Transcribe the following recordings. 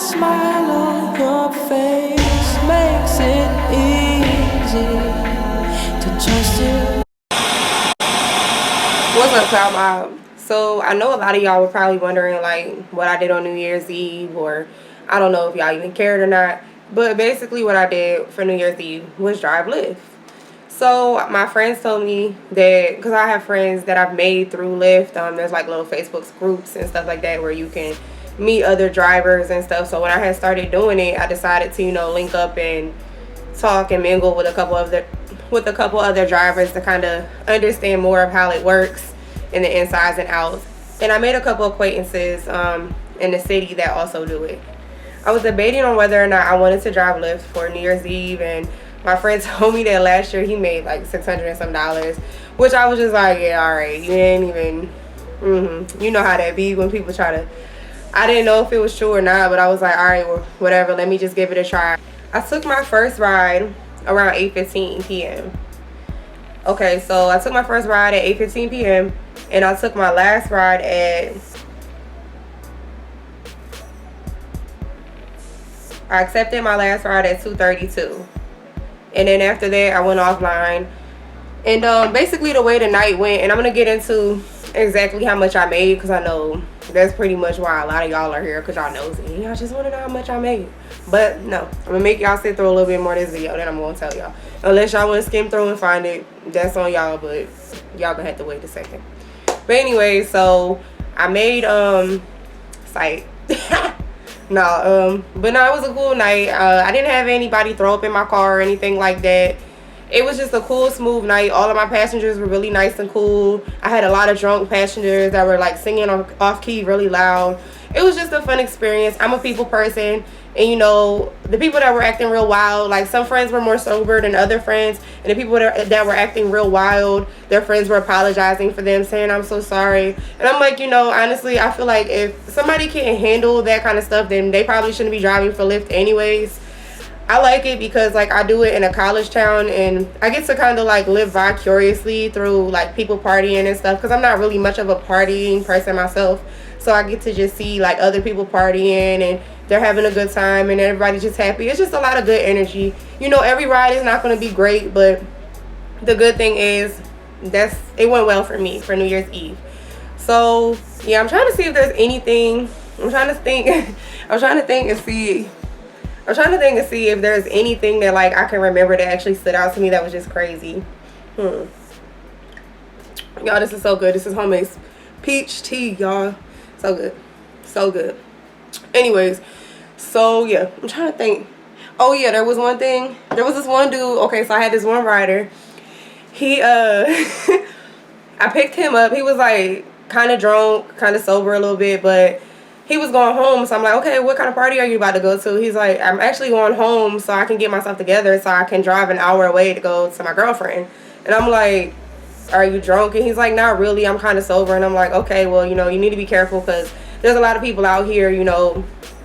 smile on your face makes it easy to trust you. What's up, Cloud Mob? So I know a lot of y'all were probably wondering like what I did on New Year's Eve, or I don't know if y'all even cared or not. But basically what I did for New Year's Eve was drive Lyft. So my friends told me that, because I have friends that I've made through Lyft, there's like little Facebook groups and stuff like that where you can meet other drivers and stuff. So when I had started doing it, I decided to, link up and talk and mingle with a couple other drivers to kind of understand more of how it works and the insides and outs. And I made a couple acquaintances in the city that also do it. I was debating on whether or not I wanted to drive Lyft for New Year's Eve, and my friend told me that last year he made like $600 and some, which I was just like, yeah, all right, you ain't even, you know how that be when people try to. I didn't know if it was true or not, but I was like, all right, well, whatever, let me just give it a try. I took my first ride around 8:15 p.m. Okay, so I took my first ride at 8:15 p.m. and I took my last ride I accepted my last ride at 2:32. And then after that, I went offline. And basically the way the night went, and I'm going to get into exactly how much I made, because I know that's pretty much why a lot of y'all are here, because y'all nosy. Y'all just want to know how much I made. But no, I'm going to make y'all sit through a little bit more of this video than I'm going to tell y'all. Unless y'all want to skim through and find it, that's on y'all, but y'all going to have to wait a second. But anyway, so I made, site. No, but no, it was a cool night. I didn't have anybody throw up in my car or anything like that. It was just a cool, smooth night. All of my passengers were really nice and cool. I had a lot of drunk passengers that were like singing off key really loud. It was just a fun experience. I'm a people person, and the people that were acting real wild, like some friends were more sober than other friends, and the people that were acting real wild, their friends were apologizing for them, saying I'm so sorry. And I'm like, honestly, I feel like if somebody can't handle that kind of stuff, then they probably shouldn't be driving for Lyft anyways. I like it because like I do it in a college town, and I get to kind of like live vicariously through like people partying and stuff, because I'm not really much of a partying person myself. So I get to just see like other people partying and they're having a good time and everybody's just happy. It's just a lot of good energy. Every ride is not going to be great, but the good thing is it went well for me for New Year's Eve. So yeah, I'm trying to see if there's anything. I'm trying to think and see if there's anything that like I can remember that actually stood out to me that was just crazy. Y'all, this is so good. This is homemade peach tea, y'all. So good. So good. Anyways, so yeah, I'm trying to think. Oh yeah, there was one thing. There was this one dude. Okay, so I had this one rider. He I picked him up. He was like kind of drunk, kind of sober a little bit, but he was going home. So I'm like, okay, what kind of party are you about to go to? He's like, I'm actually going home so I can get myself together so I can drive an hour away to go to my girlfriend. And I'm like, are you drunk? And he's like, not really, I'm kind of sober. And I'm like, okay, well, you need to be careful, because there's a lot of people out here,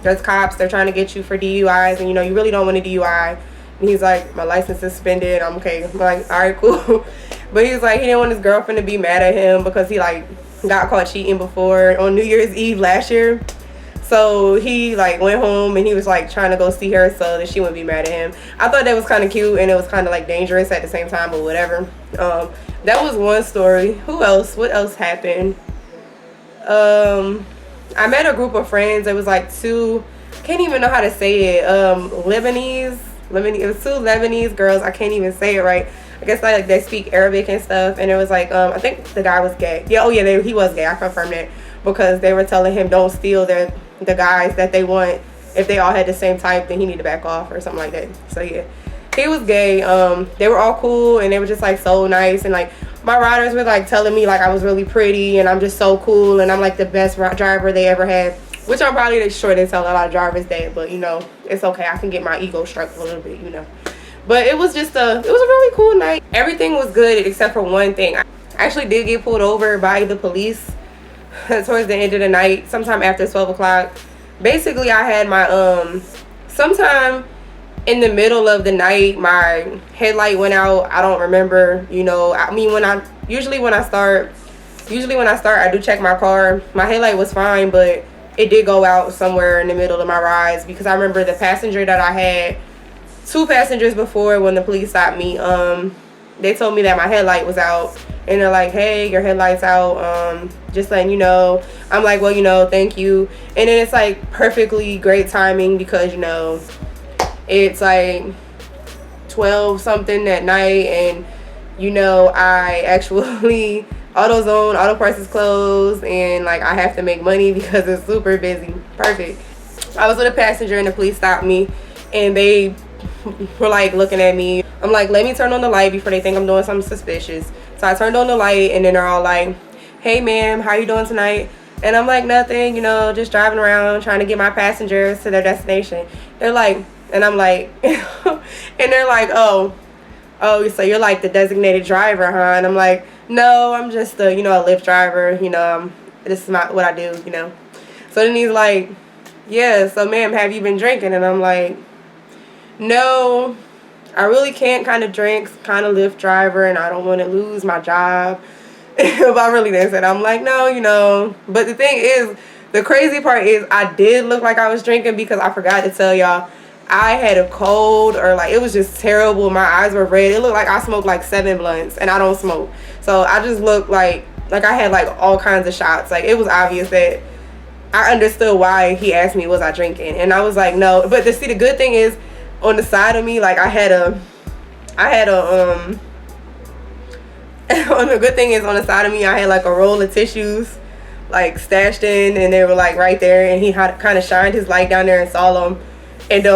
there's cops, they're trying to get you for DUIs, and you really don't want a DUI. And he's like, my license is suspended. I'm okay. I'm like, all right, cool. But he's like, he didn't want his girlfriend to be mad at him because he like got caught cheating before on New Year's Eve last year. So he like went home and he was like trying to go see her so that she wouldn't be mad at him. I thought that was kind of cute, and it was kind of like dangerous at the same time, but whatever. That was one story. Who else? What else happened? I met a group of friends. It was like two, can't even know how to say it. Lebanese. It was two Lebanese girls. I can't even say it right. I guess like they speak Arabic and stuff. And it was like, I think the guy was gay. Yeah, he was gay. I confirmed it, because they were telling him don't steal the guys that they want. If they all had the same type, then he need to back off or something like that. So yeah, he was gay. They were all cool, and they were just like so nice, and like my riders were like telling me like I was really pretty and I'm just so cool and I'm like the best driver they ever had, which I'm probably sure they tell a lot of drivers that, but it's okay. I can get my ego stroked a little bit, But it was just it was a really cool night. Everything was good except for one thing. I actually did get pulled over by the police towards the end of the night, sometime after 12 o'clock. Basically, I had my sometime in the middle of the night, my headlight went out. I don't remember, I mean, usually when I start, I do check my car. My headlight was fine, but it did go out somewhere in the middle of my rides, because I remember the passenger that I had, 2 passengers before when the police stopped me, they told me that my headlight was out, and they're like, hey, your headlight's out, just letting you know. I'm like, well, you know, thank you. And then it's like perfectly great timing, because, you know, it's like 12 something at night, and you know, I actually AutoZone, auto parts is closed, and like I have to make money because it's super busy. Perfect. I was with a passenger and the police stopped me, and they were like looking at me. I'm like, let me turn on the light before they think I'm doing something suspicious. So I turned on the light, and then they're all like, hey ma'am, how you doing tonight? And I'm like, nothing, you know, just driving around trying to get my passengers to their destination. They're like, and I'm like, and they're like, oh, so you're like the designated driver, huh? And I'm like, no, I'm just a, you know, a Lyft driver, you know, this is what I do, you know. So then he's like, yeah, so ma'am, have you been drinking? And I'm like, no, I really can't kind of drink, kind of Lyft driver, and I don't want to lose my job. But I really didn't say that. I'm like, no, you know. But the thing is, the crazy part is I did look like I was drinking, because I forgot to tell y'all, I had a cold, or like it was just terrible. My eyes were red. It looked like I smoked like 7 blunts, and I don't smoke. So I just looked like I had like all kinds of shots. Like it was obvious that I understood why he asked me was I drinking, and I was like, no. But see, the good thing is, on the side of me, like I had a the good thing is, on the side of me, I had like a roll of tissues like stashed in, and they were like right there, and he had kind of shined his light down there and saw them. And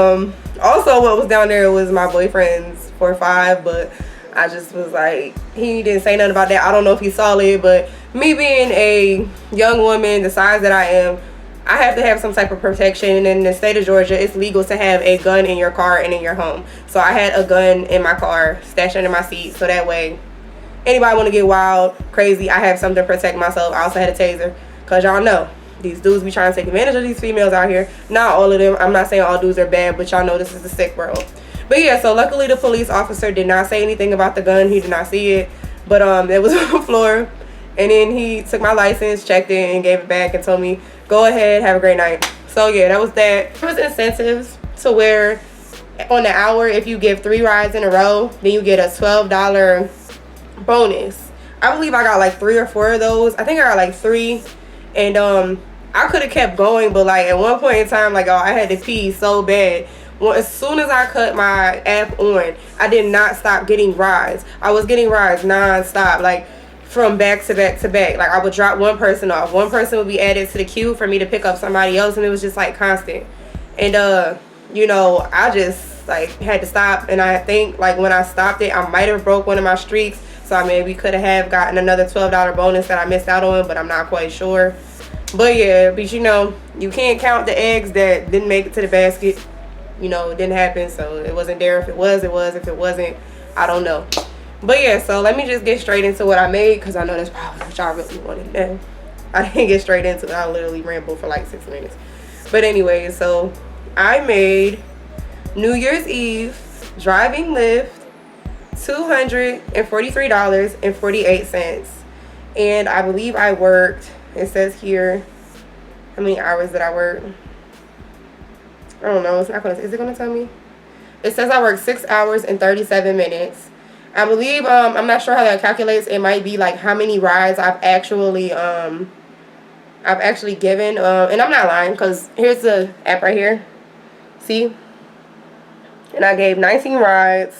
also what was down there was my boyfriend's 4-5, but I just was like, he didn't say nothing about that. I don't know if he saw it, but me being a young woman the size that I am, I have to have some type of protection. And in the state of Georgia, it's legal to have a gun in your car and in your home. So I had a gun in my car stashed under my seat, so that way anybody want to get wild, crazy, I have something to protect myself. I also had a taser, because y'all know these dudes be trying to take advantage of these females out here. Not all of them. I'm not saying all dudes are bad, but y'all know this is a sick world. But yeah, so luckily the police officer did not say anything about the gun. He did not see it, but it was on the floor. And then he took my license, checked it, and gave it back and told me, go ahead, have a great night. So yeah, that was that. There was incentives to where on the hour, if you give 3 rides in a row, then you get a $12 bonus. I believe I got like 3 or 4 of those. I think I got like 3. And I could have kept going, but like at one point in time, like, oh, I had to pee so bad. Well, as soon as I cut my app on, I did not stop getting rides. I was getting rides non-stop, like from back to back to back. Like I would drop one person off, one person would be added to the queue for me to pick up somebody else, and it was just like constant. And you know, I just like had to stop. And I think like when I stopped it, I might have broke one of my streaks, so I maybe could have gotten another $12 bonus that I missed out on, but I'm not quite sure. But yeah, but you know, you can't count the eggs that didn't make it to the basket. You know, it didn't happen, so it wasn't there. If it was, it was. If it wasn't, I don't know. But yeah, so let me just get straight into what I made, because I know that's probably what y'all really wanted to know. I didn't get straight into it. I literally rambled for like 6 minutes. But anyway, so I made New Year's Eve driving Lyft $243.48. And I believe I worked, it says here how many hours did I work. I don't know. It's not gonna. Is it gonna tell me? It says I worked 6 hours and 37 minutes. I believe I'm not sure how that calculates. It might be like how many rides I've actually given. And I'm not lying, because here's the app right here. See? And I gave 19 rides.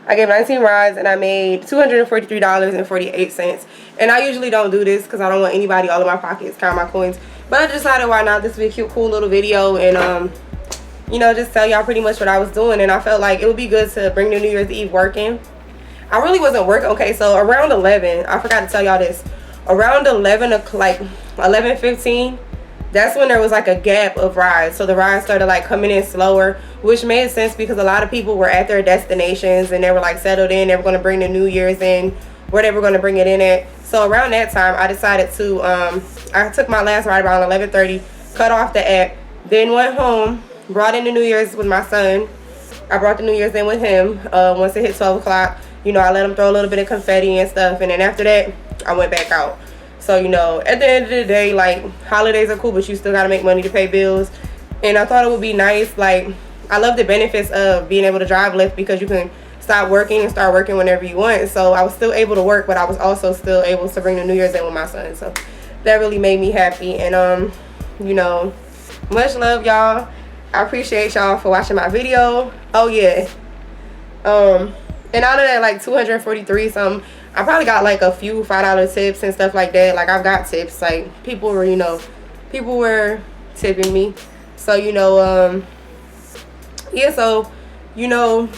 And I made $243.48. And I usually don't do this because I don't want anybody all in my pockets count my coins. But I decided why not. This would be a cute, cool little video, and you know, just tell y'all pretty much what I was doing. And I felt like it would be good to bring the New Year's Eve working. I really wasn't working. Okay, so around 11, I forgot to tell y'all this. Around 11 o'clock, like 11:15, that's when there was like a gap of rides. So the rides started like coming in slower, which made sense because a lot of people were at their destinations and they were like settled in. They were going to bring the New Year's in where they were going to bring it in at. So around that time, I decided to, I took my last ride around 11:30, cut off the app, then went home, brought in the New Year's with my son. I brought the New Year's in with him. Once it hit 12 o'clock, you know, I let him throw a little bit of confetti and stuff. And then after that, I went back out. So, you know, at the end of the day, like, holidays are cool, but you still gotta make money to pay bills. And I thought it would be nice, like, I love the benefits of being able to drive Lyft because you can stop working and start working whenever you want. So I was still able to work, but I was also still able to bring the New Year's in with my son. So that really made me happy. And you know, much love, y'all. I appreciate y'all for watching my video. Oh yeah. And out of that, like 243 something, I probably got like a few $5 tips and stuff like that. Like, I've got tips. Like, people were, you know, people were tipping me. So, you know, yeah, so, you know,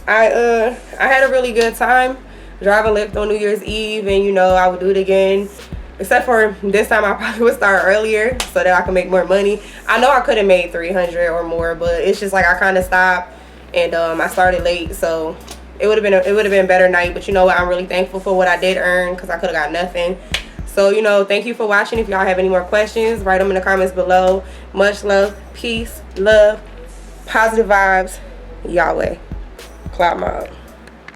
I had a really good time driving Lyft on New Year's Eve, and, you know, I would do it again. Except for this time, I probably would start earlier so that I can make more money. I know I could have made 300 or more, but it's just like I kind of stopped, and I started late, so it would have been a better night. But you know what? I'm really thankful for what I did earn, because I could have got nothing. So, you know, thank you for watching. If y'all have any more questions, write them in the comments below. Much love, peace, love, positive vibes. Yahweh. Cloud Mob.